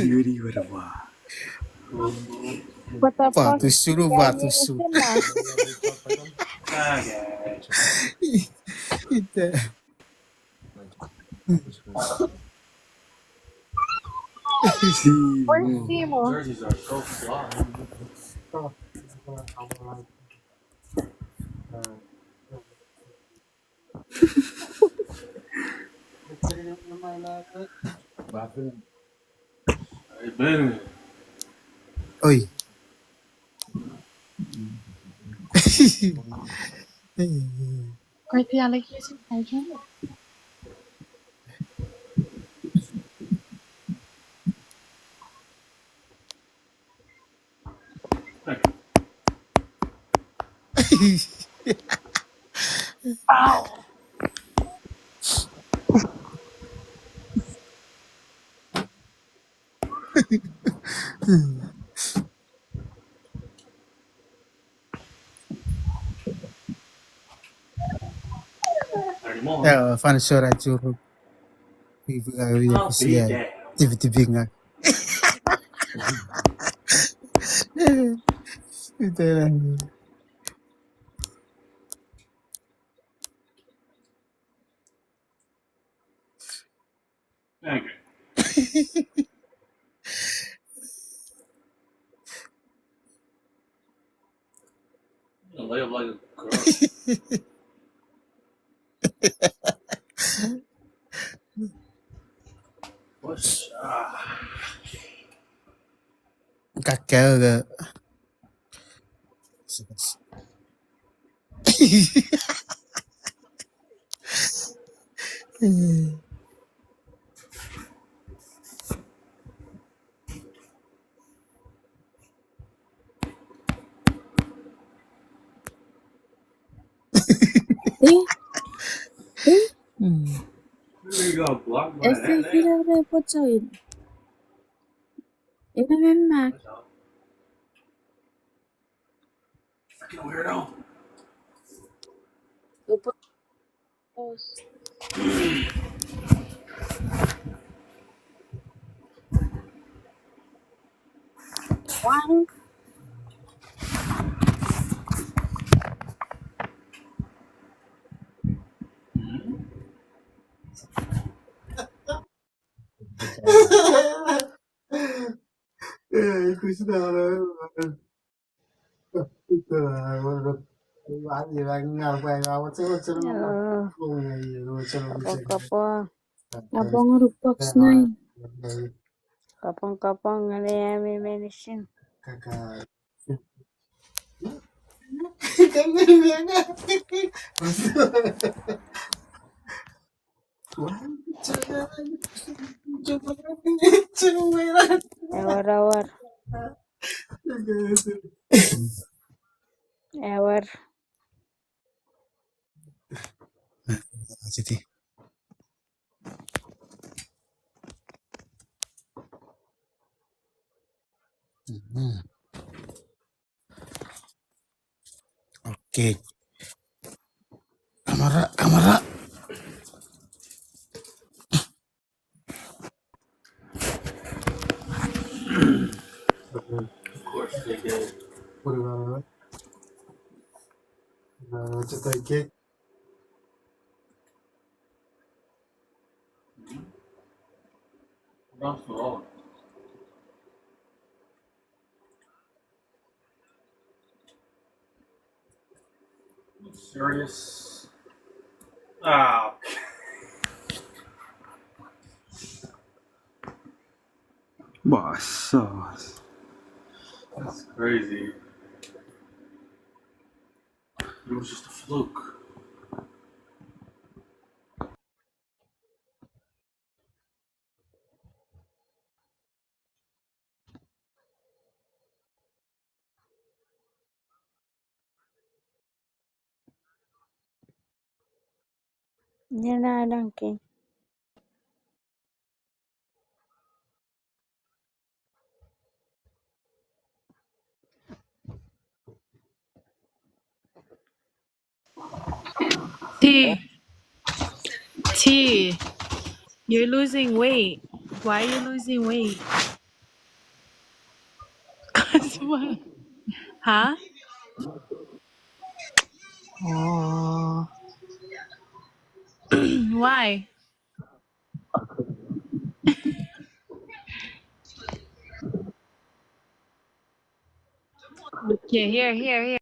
Yuri berapa? What the fuck? Batu suruh Yeah, batu you suruh. listen lah. Itu. Where's Timo? Jerseys are so fly. Hey, Ben. Oi. Coi tia lấy kia xin thấy chứ. Ow. Ya, fan suara curug. Ibu kami I'll ya, be damned. tiba-tiba nggak. Itu lah. Thank you. You lay up like a girl. What's Kakek ke. you got blocked by Este that? gira repozoid. Ina memmak. Fucking weirdo. Upos. Wang. Kapong-kapong. Kapong rupak snai. Kapong-kapong ngalami medicine. Awar-awar. Awar. Jadi. Oke. Kamera. Of course they did. That's all. You serious? Ah. Basas. That's crazy. It was just a fluke. Yan na lang king. T, you're losing weight. Why are you losing weight? Smile. Huh? Oh. Why? Okay, here.